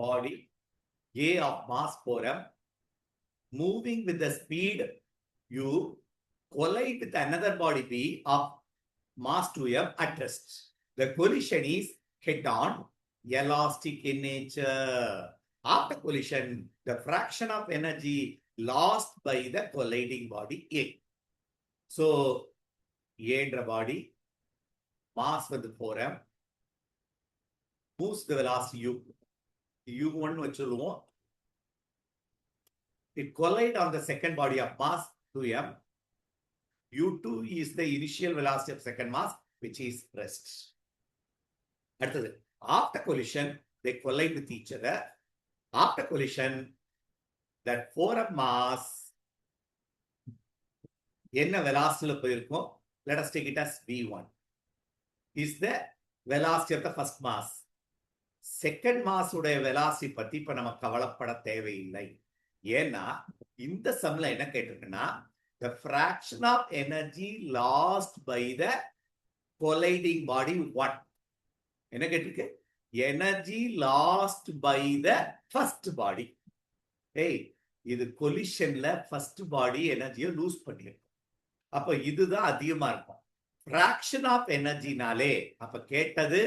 body A of mass 4m moving with the speed u collide with another body B of mass 2m at rest. The collision is head-on, elastic in nature. After collision, the fraction of energy lost by the colliding body A. So, A என்ற body, mass வந்து 4m, moves the velocity u. u1 வச்சுருவோம். It collide on the second body of mass 2m. u2 is the initial velocity of second mass, which is rest. அடுத்தது, after collision, they collide with each other. After collision, that 4m mass என்ன velocity போயிருக்கும்? Let us take it as v1. Is the velocity of the first mass. Second mass உடைய velocity பத்தி இப்ப நம்ம கவலைப்பட தேவையில்லை. ஏன்னா இந்த சம்ல என்ன கேட்டிருக்குன்னா the fraction of energy lost by the colliding body what? என்ன கேட்டிருக்கு? Energy lost by the first body. ஏய், இது collisionல first body எனர்ஜியை லூஸ் பண்ணிருக்கும். அப்ப இதுதான் அதிகமா இருக்கும். fraction of energyனாலே அப்ப கேட்டது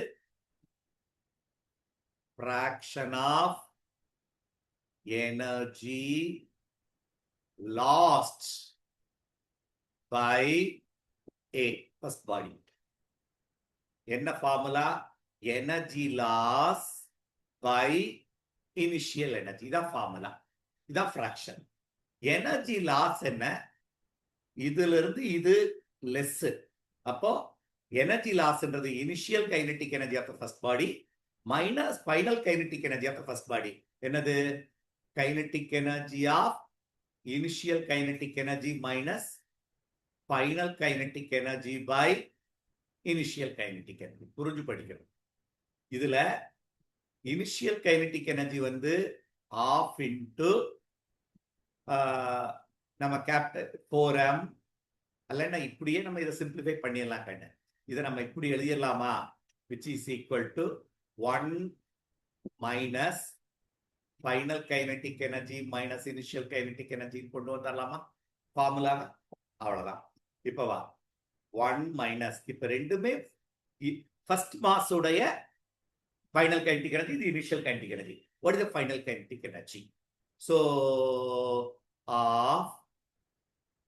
fraction of energy lost by A, first body. என்ன formula? Energy loss by initial energy. இதான் ஃபார்முலா, இதான் ஃபிராக்ஷன். எனர்ஜி லாஸ் என்ன? இதுல இருந்து இது லெஸ். அப்போ எனர்ஜி லாஸ்ன்றது initial kinetic energy of the first body minus final kinetic energy of the first body. என்னது? Kinetic energy of initial kinetic energy minus final kinetic energy by initial kinetic energy. புரிஞ்சு படிக்கணும். இதுல initial kinetic energy வந்து of into நம்ம captain 4m. அல்லனா இப்படியே நம்ம இதை சிம்பிளிஃபை பண்ணிடலாம். கண்ணு இதை நம்ம இப்படி எழுதிடலாமா? which is equal to 1 minus final kinetic energy minus initial kinetic energy கொண்டு வந்துடலாமா ஃபார்முலா? அவ்வளவுதான். இப்ப வா 1 minus, இப்ப ரெண்டுமே ஃபர்ஸ்ட் மாஸ் உடைய ஃபைனல் கைனடிக் எனர்ஜி, இது initial kinetic energy. What is the final kinetic energy? So of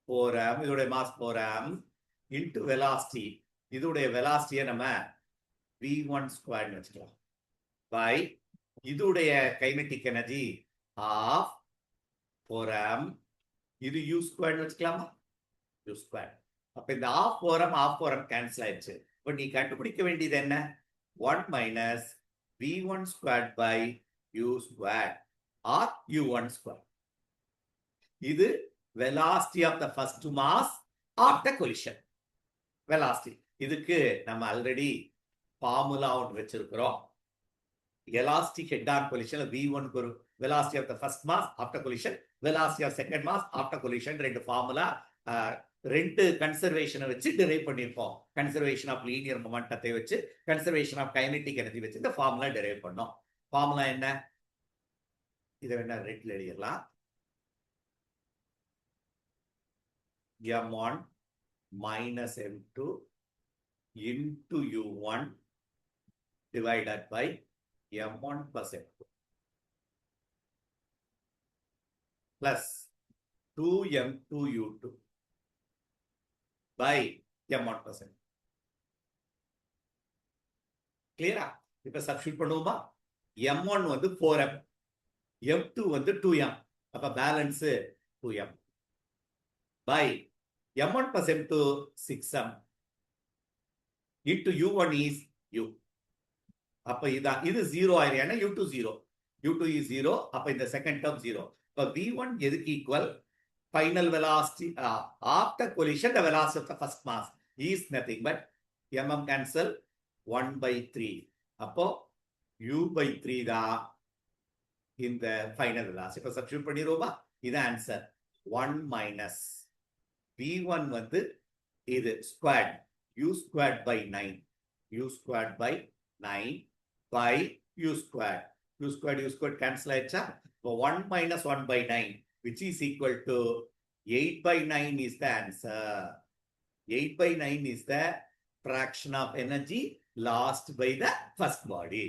4m, இதோட மாஸ் 4m இன்டு வெலாசிட்டி, இதோடைய வெலாசிட்டியை நம்ம v1 ஸ்கொயர்னு வச்சுக்கலாம் பை இதோடைய கைனடிக் எனர்ஜி ஆஃப் 4m, இது u ஸ்கொயர்னு வச்சுக்கலாமா? u square. அப்ப இந்த ஆஃப் 4m கேன்சல் ஆயிடுச்சு. இப்ப நீ கண்டுபிடிக்க வேண்டியது என்ன? 1 minus v1 square by u square or u1 square. இது velocity of the first mass after collision. velocity இதுக்கு நம்ம ஆல்ரெடி ஃபார்முலா ஒன்று வச்சிருக்கிறோம். elastic head on collision v1 க்கு velocity of the first mass after collision, velocity of second mass after collision, ரெண்டு formula, ரெண்டு கன்சர்வேஷனை வச்சு drive பண்ணியிருப்போம். கன்சர்வேஷன் ஆஃப் லீனியர் மொமெண்டத்தை வச்சு, கன்சர்வேஷன் ஆஃப் கைனடிக் எனர்ஜி வச்சு இந்த ஃபார்முலா டிரைவ் பண்ணோம். ஃபார்முலா என்ன? இதை வேணா ரெட்ல எழுதிடலாம். m1 minus m2 into u1 divided by m1 plus m2 plus 2m2 u2 by m1 plus m2. கிளியரா? இப்ப சப்ஸ்டிட்யூட் பண்ணுவோமா? m1 வந்து 4m, m2 வந்து 2m, அப்ப balance 2m by m1 plus m2 6m into u1 is u. அப்ப இது 0 ஆயிரும். ஏன்னா u2 0, u2 is 0. அப்ப இந்த செகண்ட் டேர்ம் 0. இப்ப v1 எதுக்கு equal? Final velocity after collision the velocity of the first mass is nothing but mm cancel 1/3. அப்போ u/3 தான் இந்த ஃபைனல் வெலாசிட்டி. இப்ப சப்ஸ்டிட்யூட் பண்ணிடுவோமா? இது ஆன்சர். 1 minus v1 வந்து இது squared u squared by 9, u squared by 9 by u squared u squared cancel ஆயிடுச்சா? இப்போ 1 minus 1 by 9, which is equal to 8 by 9 is the answer. 8 by 9 is the fraction of energy lost by the first body.